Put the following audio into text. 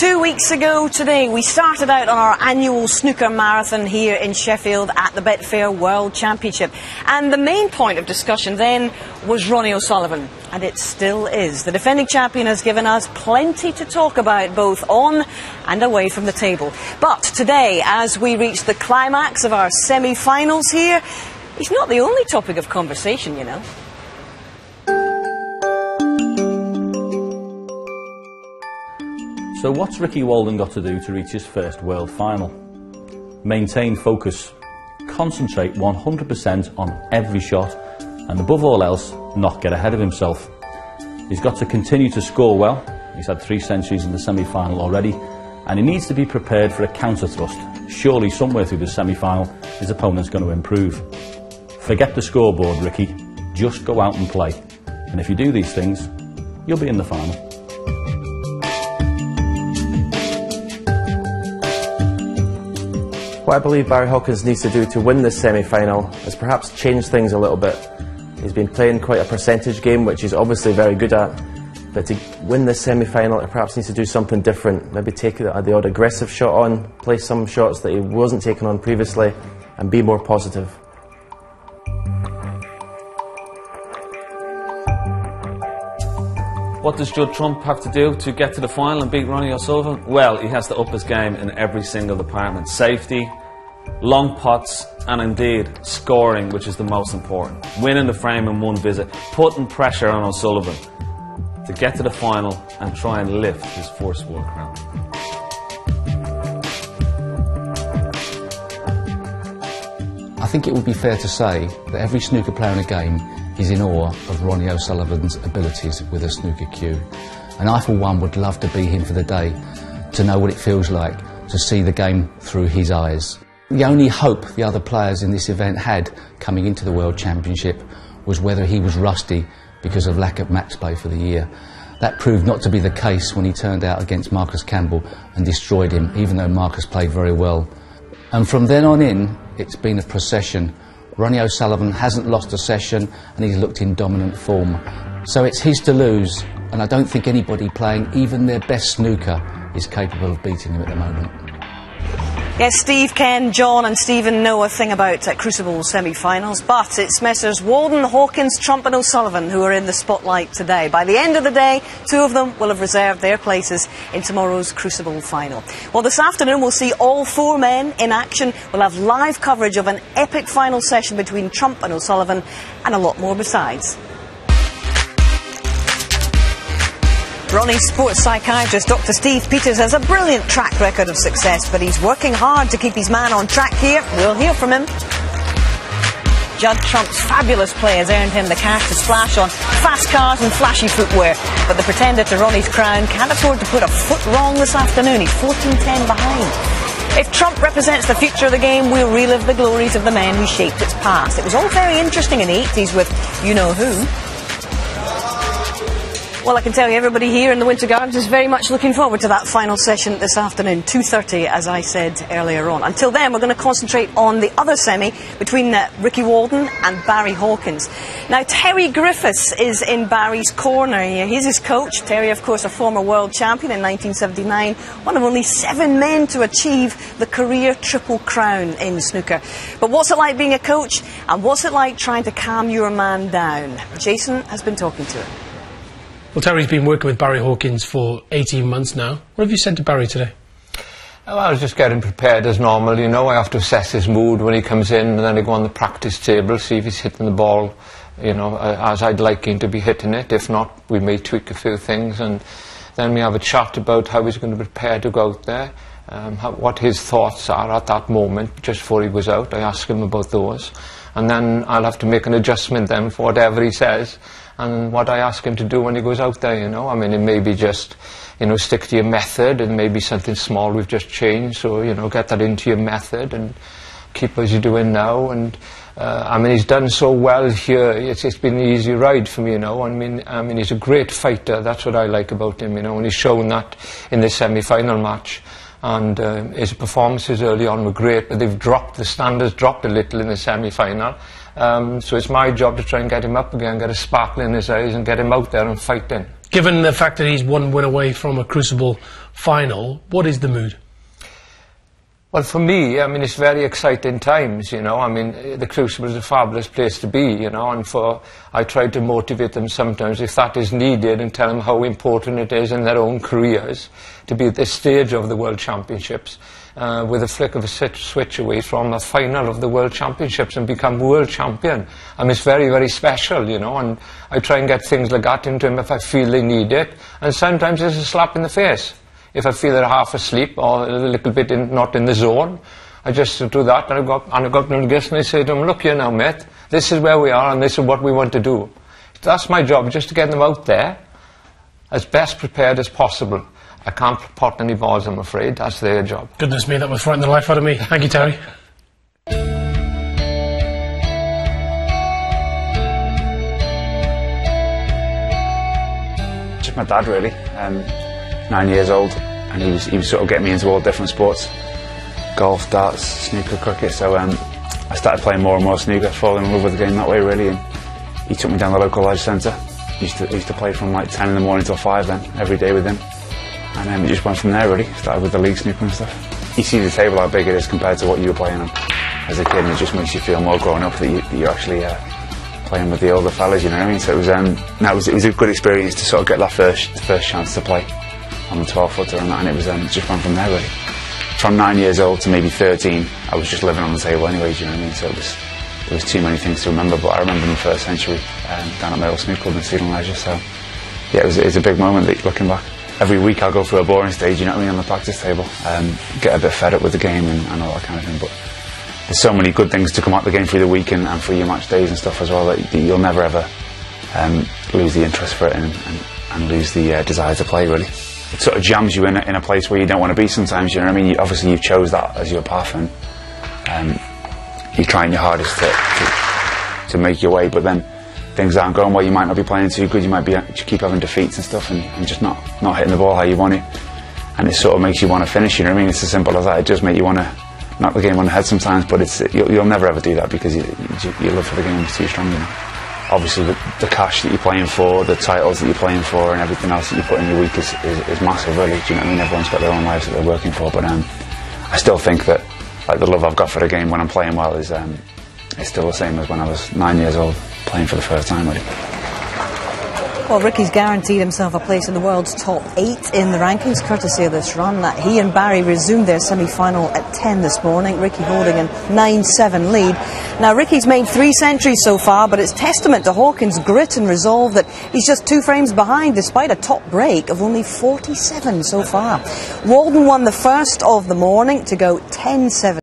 2 weeks ago today, we started out on our annual snooker marathon here in Sheffield at the Betfair World Championship. And the main point of discussion then was Ronnie O'Sullivan. And it still is. The defending champion has given us plenty to talk about, both on and away from the table. But today, as we reach the climax of our semi-finals here, he's not the only topic of conversation, you know. So what's Ricky Walden got to do to reach his first world final? Maintain focus, concentrate 100% on every shot, and above all else, not get ahead of himself. He's got to continue to score well. He's had 3 centuries in the semi-final already, and he needs to be prepared for a counter-thrust. Surely somewhere through the semi-final, his opponent's going to improve. Forget the scoreboard, Ricky. Just go out and play. And if you do these things, you'll be in the final. What I believe Barry Hawkins needs to do to win this semi-final is perhaps change things a little bit. He's been playing quite a percentage game, which he's obviously very good at, but to win this semi-final he perhaps needs to do something different. Maybe take the odd aggressive shot on, play some shots that he wasn't taking on previously, and be more positive. What does Judd Trump have to do to get to the final and beat Ronnie O'Sullivan? Well, he has to up his game in every single department. Safety, long pots, and indeed scoring, which is the most important. Winning the frame in one visit, putting pressure on O'Sullivan to get to the final and try and lift his first world crown. I think it would be fair to say that every snooker player in the game is in awe of Ronnie O'Sullivan's abilities with a snooker cue. And I, for one, would love to be him for the day, to know what it feels like to see the game through his eyes. The only hope the other players in this event had coming into the World Championship was whether he was rusty because of lack of match play for the year. That proved not to be the case when he turned out against Marcus Campbell and destroyed him, even though Marcus played very well. And from then on in, it's been a procession. Ronnie O'Sullivan hasn't lost a session and he's looked in dominant form. So it's his to lose, and I don't think anybody playing even their best snooker is capable of beating him at the moment. Yes, Steve, Ken, John and Stephen know a thing about Crucible semi-finals, but it's Messrs Walden, Hawkins, Trump and O'Sullivan who are in the spotlight today. By the end of the day, 2 of them will have reserved their places in tomorrow's Crucible final. Well, this afternoon we'll see all 4 men in action. We'll have live coverage of an epic final session between Trump and O'Sullivan, and a lot more besides. Ronnie's sports psychiatrist, Dr. Steve Peters, has a brilliant track record of success, but he's working hard to keep his man on track here. We'll hear from him. Judd Trump's fabulous play has earned him the cash to splash on fast cars and flashy footwear, but the pretender to Ronnie's crown can't afford to put a foot wrong this afternoon. He's 14-10 behind. If Trump represents the future of the game, we'll relive the glories of the men who shaped its past. It was all very interesting in the 80s with you-know-who. Well, I can tell you everybody here in the Winter Gardens is very much looking forward to that final session this afternoon, 2:30, as I said earlier on. Until then, we're going to concentrate on the other semi between Ricky Walden and Barry Hawkins. Now, Terry Griffiths is in Barry's corner here. He's his coach. Terry, of course, a former world champion in 1979, one of only 7 men to achieve the career triple crown in snooker. But what's it like being a coach, and what's it like trying to calm your man down? Jason has been talking to him. Well, Terry's been working with Barry Hawkins for 18 months now. What have you said to Barry today? Well, I was just getting prepared as normal, you know. I have to assess his mood when he comes in, and then I go on the practice table, see if he's hitting the ball, you know, as I'd like him to be hitting it. If not, we may tweak a few things, and then we have a chat about how he's going to prepare to go out there, what his thoughts are at that moment, just before he goes out. I ask him about those, and then I'll have to make an adjustment then for whatever he says, and what I ask him to do when he goes out there, you know. I mean, it may be just, you know, stick to your method, and maybe something small we've just changed, so, you know, get that into your method and keep as you're doing now. And I mean, he's done so well here. It's been an easy ride for me, you know. I mean, he's a great fighter. That's what I like about him, you know, and he's shown that in this semi-final match. And his performances early on were great, but the standards dropped a little in the semi-final. So it's my job to try and get him up again, get a sparkle in his eyes and get him out there and fighting. Given the fact that he's one win away from a Crucible final, what is the mood? Well, for me, I mean, it's very exciting times, you know. I mean, the Crucible is a fabulous place to be, you know, and I try to motivate them sometimes if that is needed and tell them how important it is in their own careers to be at this stage of the World Championships with a flick of a switch away from a final of the World Championships and become world champion. I mean, it's very, very special, you know, and I try and get things like that into them if I feel they need it, and sometimes it's a slap in the face. If I feel they're half asleep or a little bit not in the zone, I just do that, and I got to the guest and I say to them, look here now, mate, this is where we are and this is what we want to do. That's my job, just to get them out there as best prepared as possible. I can't pot any balls, I'm afraid. That's their job. Goodness me, that would frighten the life out of me. Thank you, Terry. Just my dad, really. 9 years old, and he was sort of getting me into all different sports, golf, darts, snooker, cricket. So I started playing more and more snooker, falling in love with the game that way, really. And he took me down the local Lodge Centre. Used to play from like 10 in the morning till 5 then, every day with him. And it just went from there, really. Started with the league snooker and stuff. You see the table how big it is compared to what you were playing on as a kid, and it just makes you feel more grown up that you're actually playing with the older fellas, you know what I mean? So it was a good experience to sort of get that first chance to play on the 12-footer and that, and it was just went from there, really. From 9 years old to maybe 13, I was just living on the table anyway, you know what I mean? So there was too many things to remember, but I remember my first century down at my old snooker club in Sealand Leisure, so yeah, it was a big moment looking back. Every week I'll go through a boring stage, you know what I mean, on the practice table, get a bit fed up with the game and all that kind of thing, but there's so many good things to come out the game through the week and through your match days and stuff as well, that you'll never ever lose the interest for it and lose the desire to play, really. It sort of jams you in a place where you don't want to be sometimes, you know what I mean? Obviously you've chose that as your path, and you're trying your hardest to make your way, but then things aren't going well, you might not be playing too good, you might keep having defeats and stuff and just not hitting the ball how you want it, and it sort of makes you want to finish, you know what I mean? It's as simple as that. It does make you want to knock the game on the head sometimes, but you'll never ever do that because your love for the game is too strong, you know. Obviously the cash that you're playing for, the titles that you're playing for, and everything else that you put in your week is massive, really. Do you know what I mean? Everyone's got their own lives that they're working for, but I still think that like the love I've got for the game when I'm playing well is still the same as when I was 9 years old playing for the first time, really. Well, Ricky's guaranteed himself a place in the world's top 8 in the rankings, courtesy of this run. He and Barry resumed their semi-final at 10 this morning, Ricky holding a 9-7 lead. Now, Ricky's made 3 centuries so far, but it's testament to Hawkins' grit and resolve that he's just 2 frames behind, despite a top break of only 47 so far. Walden won the first of the morning to go 10-7.